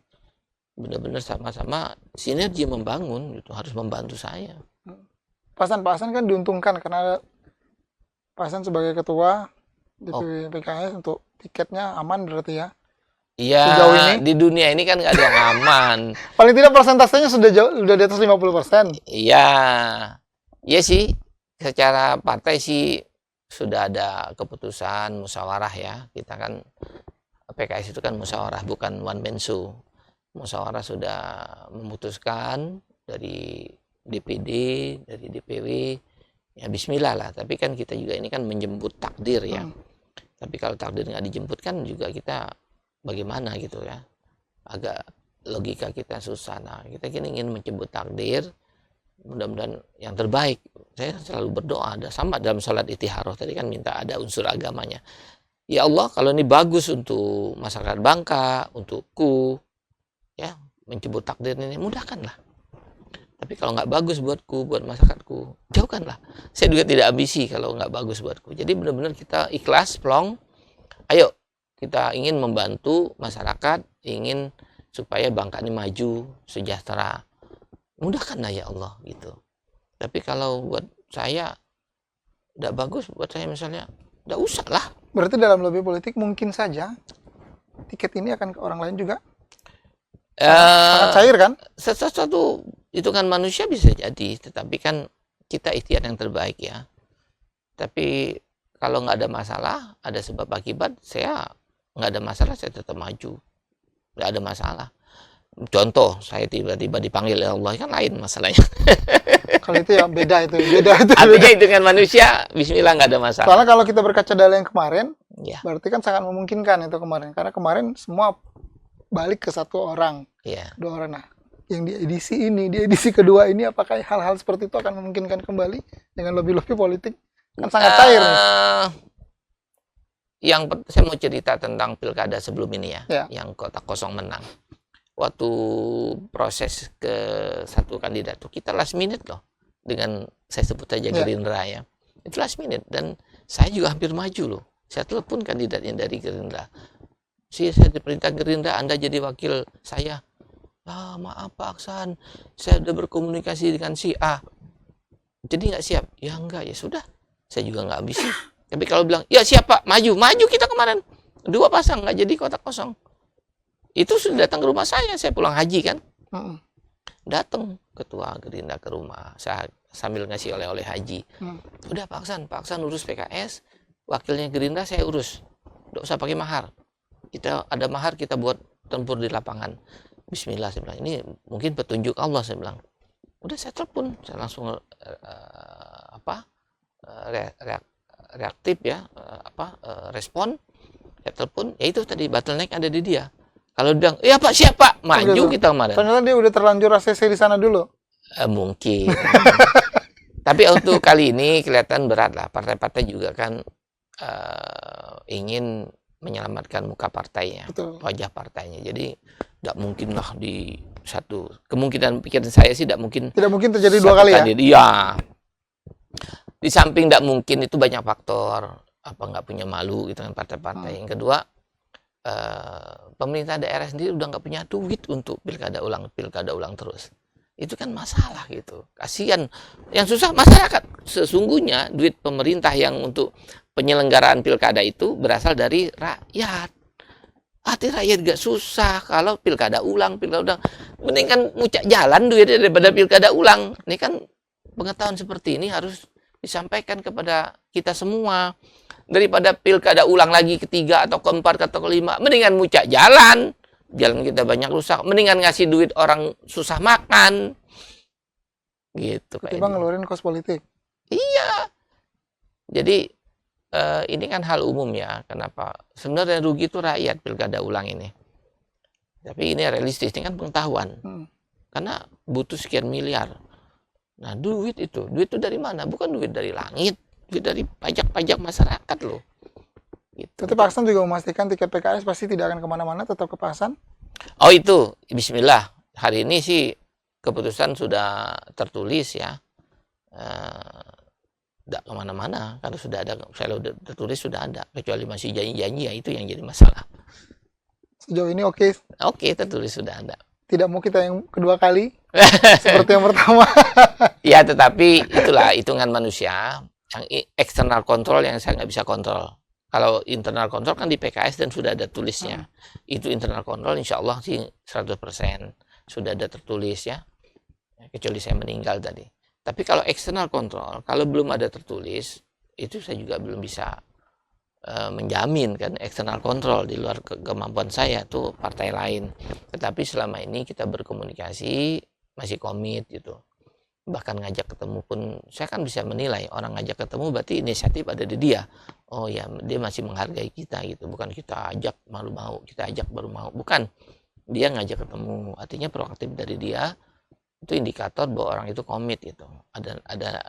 benar-benar sama-sama sinergi membangun gitu, harus membantu saya. Pak Hasan kan diuntungkan karena Pak Hasan sebagai ketua DPW PKS untuk tiketnya aman berarti ya. Iya, di dunia ini kan nggak ada yang aman. Paling tidak persentasenya sudah di atas 50%. Iya, iya sih. Secara partai sih sudah ada keputusan musyawarah ya. Kita kan PKS itu kan musyawarah, bukan one man show. musyawarah sudah memutuskan dari DPD, dari DPW, ya bismillah lah. Tapi kan kita juga ini kan menjemput takdir ya. Tapi kalau takdir nggak dijemput kan juga kita bagaimana gitu ya. Agak logika kita susah. Nah, kita ingin menjemput takdir, mudah-mudahan yang terbaik. Saya selalu berdoa, ada sama dalam sholat ittiharoh tadi kan minta ada unsur agamanya. Ya Allah, kalau ini bagus untuk masyarakat Bangka, untukku, ya menjemput takdir ini mudahkanlah. Tapi kalau nggak bagus buatku, buat masyarakatku, jauhkanlah. Saya juga tidak ambisi kalau nggak bagus buatku. Jadi benar-benar kita ikhlas, plong. Ayo, kita ingin membantu masyarakat, ingin supaya Bangka ini maju, sejahtera. Mudahkanlah ya Allah gitu. Tapi kalau buat saya nggak bagus, buat saya misalnya, nggak usah lah. Berarti dalam lobby politik mungkin saja tiket ini akan ke orang lain juga. Sangat cair kan? Sesuatu itu kan manusia bisa jadi, tetapi kan kita ikhtiar yang terbaik ya. Tapi kalau nggak ada masalah, ada sebab akibat, saya nggak ada masalah, saya tetap maju, nggak ada masalah. Contoh, saya tiba-tiba dipanggil oleh Allah kan lain masalahnya. Kalau itu ya beda itu. Artinya itu dengan manusia, bismillah nggak ada masalah. Soalnya kalau kita berkaca dari yang kemarin, Ya, berarti kan sangat memungkinkan itu kemarin. Karena kemarin semua balik ke satu orang, ya. dua orang. Nah, yang di edisi ini, di edisi kedua ini, apakah hal-hal seperti itu akan memungkinkan kembali dengan lobby-lobby politik? Kan sangat cair nih. Saya mau cerita tentang pilkada sebelum ini ya, Ya. yang Kota Kosong menang. Waktu proses ke satu kandidat tuh kita last minute loh, dengan saya sebut aja Gerindra ya, itu last minute, dan saya juga hampir maju loh. Saya telepon kandidatnya dari Gerindra, saya diperintah Gerindra, Anda jadi wakil saya. Maaf Pak Aksan, saya udah berkomunikasi dengan si A, jadi nggak siap. Ya enggak, ya sudah, saya juga nggak ambisi. Tapi kalau bilang ya siap Pak, maju kita kemarin 2 pasang nggak jadi Kota Kosong. Itu sudah datang ke rumah saya pulang haji kan. Datang ketua Gerindra ke rumah, saya sambil ngasih oleh-oleh haji. Udah Pak Aksan urus PKS, wakilnya Gerindra saya urus, nggak usah pakai mahar. Kita ada mahar, kita buat tempur di lapangan. Bismillah, saya bilang, ini mungkin petunjuk Allah, saya bilang. Udah saya telepon, saya langsung reaktif ya, respon. Saya telepon, ya itu tadi bottleneck ada di dia. Kalau bilang, iya Pak, siap Pak, maju kita kemarin. Ternyata dia udah terlanjur ACC di sana dulu. Mungkin. Tapi untuk kali ini kelihatan berat lah. Partai-partai juga kan ingin menyelamatkan muka partainya, Betul. wajah partainya. Jadi tidak mungkin lah di satu, kemungkinan pikiran saya sih tidak mungkin terjadi 2 kali ya. Iya. Di samping tidak mungkin itu banyak faktor, apa nggak punya malu gitu kan partai-partai. Yang kedua, pemerintah daerah sendiri udah nggak punya duit untuk pilkada ulang terus. Itu kan masalah gitu. Kasihan. Yang susah masyarakat. Sesungguhnya duit pemerintah yang untuk penyelenggaraan pilkada itu berasal dari rakyat. Hati rakyat gak susah kalau pilkada ulang. Mending kan mucak jalan duitnya daripada pilkada ulang. Ini kan pengetahuan seperti ini harus disampaikan kepada kita semua. Daripada pilkada ulang lagi ketiga atau keempat atau kelima, mendingan mucak jalan kita banyak rusak, mendingan ngasih duit orang susah makan gitu. Ketimbang ngeluarin kos politik. Iya, jadi ini kan hal umum ya. Kenapa sebenarnya rugi itu rakyat pilkada ulang ini, tapi ini realistis, ini kan pengetahuan. Karena butuh sekian miliar. Nah, duit itu dari mana? Bukan duit dari langit, duit dari pajak-pajak masyarakat loh. Gitu. Tapi Pak Aksan juga memastikan tiket PKS pasti tidak akan kemana-mana, tetap ke Pak Aksan? Oh itu, bismillah. Hari ini sih keputusan sudah tertulis ya. Tidak kemana-mana, karena sudah ada, saya udah tertulis sudah ada. Kecuali masih janji-janji, ya itu yang jadi masalah. Sejauh ini oke? Oke, tertulis sudah ada. Tidak mau kita yang kedua kali, seperti yang pertama. Ya, tetapi itulah hitungan manusia. Yang eksternal kontrol yang saya nggak bisa kontrol. Kalau internal kontrol kan di PKS dan sudah ada tulisnya. Itu internal kontrol insya Allah sih 100% sudah ada tertulis ya. Kecuali saya meninggal tadi. Tapi kalau eksternal kontrol, kalau belum ada tertulis, itu saya juga belum bisa menjamin kan eksternal kontrol di luar kemampuan saya tuh partai lain. Tetapi selama ini kita berkomunikasi masih komit gitu. Bahkan ngajak ketemu pun saya kan bisa menilai orang ngajak ketemu berarti inisiatif ada di dia. Oh ya, dia masih menghargai kita gitu. Bukan kita ajak malu mau, kita ajak baru mau. Bukan. Dia ngajak ketemu. Artinya proaktif dari dia itu indikator bahwa orang itu komit gitu. Ada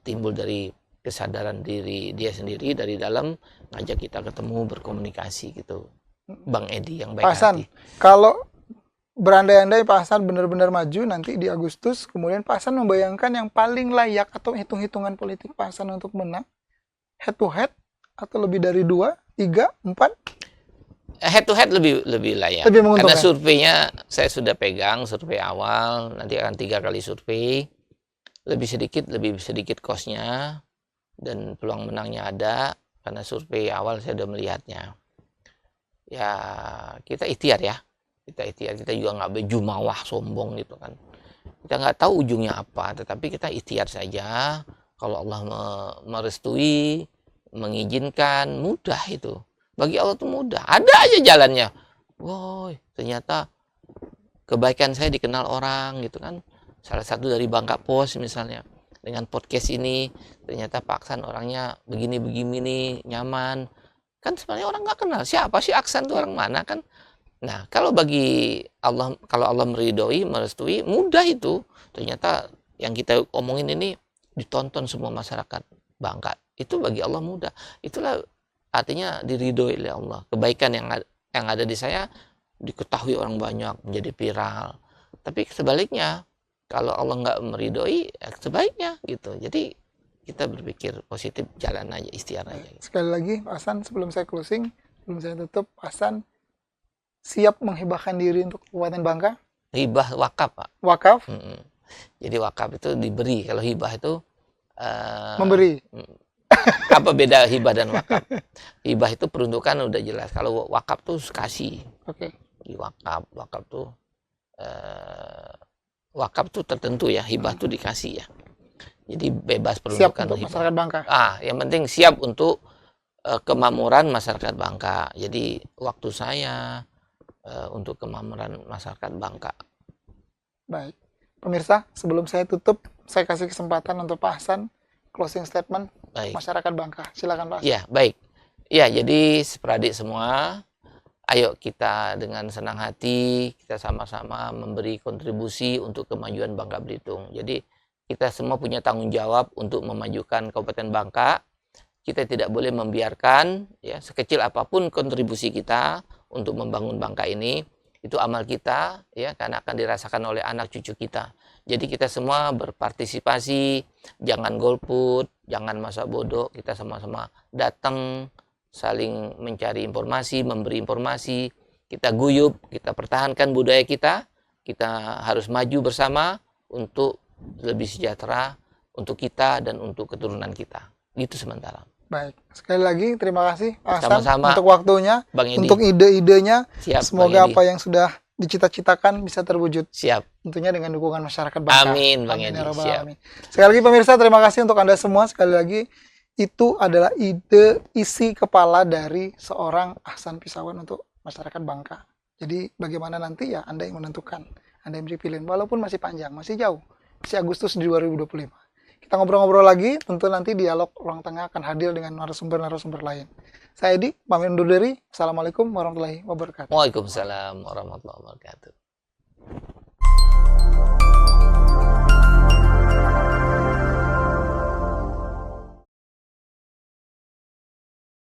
timbul dari kesadaran diri dia sendiri dari dalam ngajak kita ketemu berkomunikasi gitu. Bang Edi yang baik Pak Hasan, hati. kalau berandai-andai Pak Hasan benar-benar maju nanti di Agustus, kemudian Pak Hasan membayangkan yang paling layak atau hitung-hitungan politik Pak Hasan untuk menang, head to head atau lebih dari 2, 3, 4? Head to head lebih layak. Lebih Karena menguntungkan. surveinya saya sudah pegang survei awal, nanti akan 3 kali survei. Lebih sedikit cost-nya dan peluang menangnya ada karena survei awal saya sudah melihatnya. Ya, kita ikhtiar ya. Kita juga nggak berjumawah sombong gitu kan. Kita nggak tahu ujungnya apa, tetapi kita ikhtiar saja. Kalau Allah merestui, mengizinkan, mudah itu. Bagi Allah itu mudah. Ada aja jalannya. Woi, ternyata kebaikan saya dikenal orang gitu kan. Salah satu dari Bangka Pos misalnya. Dengan podcast ini, ternyata Pak Aksan orangnya begini-begini nih, nyaman. Kan sebenarnya orang nggak kenal. Siapa sih Aksan itu orang mana kan? Nah, kalau kalau Allah meridhoi, merestui, mudah itu. Ternyata yang kita omongin ini ditonton semua masyarakat Bangka. Itu bagi Allah mudah. Itulah artinya diridhoi oleh Allah. Kebaikan yang ada di saya diketahui orang banyak, menjadi viral. Tapi sebaliknya, kalau Allah nggak meridhoi, ya sebaiknya gitu. Jadi kita berpikir positif, jalan aja, ikhtiar aja. Sekali lagi Pak Hasan, sebelum saya closing, sebelum saya tutup, Pak Hasan siap menghibahkan diri untuk Kabupaten Bangka? Hibah wakaf, Pak. Wakaf? Jadi wakaf itu diberi. Kalau hibah itu Memberi. apa beda hibah dan wakaf? Hibah itu peruntukan udah jelas. Kalau wakaf tuh kasih. Oke. Di wakaf tuh tertentu ya. Hibah tuh dikasih ya. Jadi bebas Siap peruntukan untuk hibah. masyarakat Bangka. Yang penting siap untuk kemakmuran masyarakat Bangka. Jadi waktu saya untuk kemakmuran masyarakat Bangka. Baik. Pemirsa, sebelum saya tutup, saya kasih kesempatan untuk Pak Hasan closing statement Baik. masyarakat Bangka. Silakan Pak Hasan. Ya, baik. Ya, jadi seperadik semua, ayo kita dengan senang hati, kita sama-sama memberi kontribusi untuk kemajuan Bangka Belitung. Jadi kita semua punya tanggung jawab untuk memajukan Kabupaten Bangka. Kita tidak boleh membiarkan ya sekecil apapun kontribusi kita untuk membangun Bangka ini. Itu amal kita ya, karena akan dirasakan oleh anak cucu kita. Jadi kita semua berpartisipasi, jangan golput, jangan masa bodoh, kita sama-sama datang, saling mencari informasi, memberi informasi, kita guyup, kita pertahankan budaya kita harus maju bersama untuk lebih sejahtera untuk kita dan untuk keturunan kita. Gitu sementara. Baik, sekali lagi terima kasih Pak Hasan Sama-sama, untuk waktunya, Bang Edi. untuk ide-idenya. Siap, Semoga Bang Edi. apa yang sudah dicita-citakan bisa terwujud. Siap. Tentunya dengan dukungan masyarakat Bangka. Amin, Bang Amin, Edi. ya Rabbal Siap. Alamin. Sekali lagi pemirsa, terima kasih untuk Anda semua. Sekali lagi, itu adalah ide isi kepala dari seorang Ahsan Pisawan untuk masyarakat Bangka. Jadi bagaimana nanti ya Anda yang menentukan. Anda yang beri pilihan, walaupun masih panjang, masih jauh. Masih Agustus 2025. Kita ngobrol-ngobrol lagi, tentu nanti dialog ruang tengah akan hadir dengan narasumber-narasumber lain. Saya Edi, pamit undur diri. Assalamualaikum warahmatullahi wabarakatuh. Waalaikumsalam warahmatullahi wabarakatuh.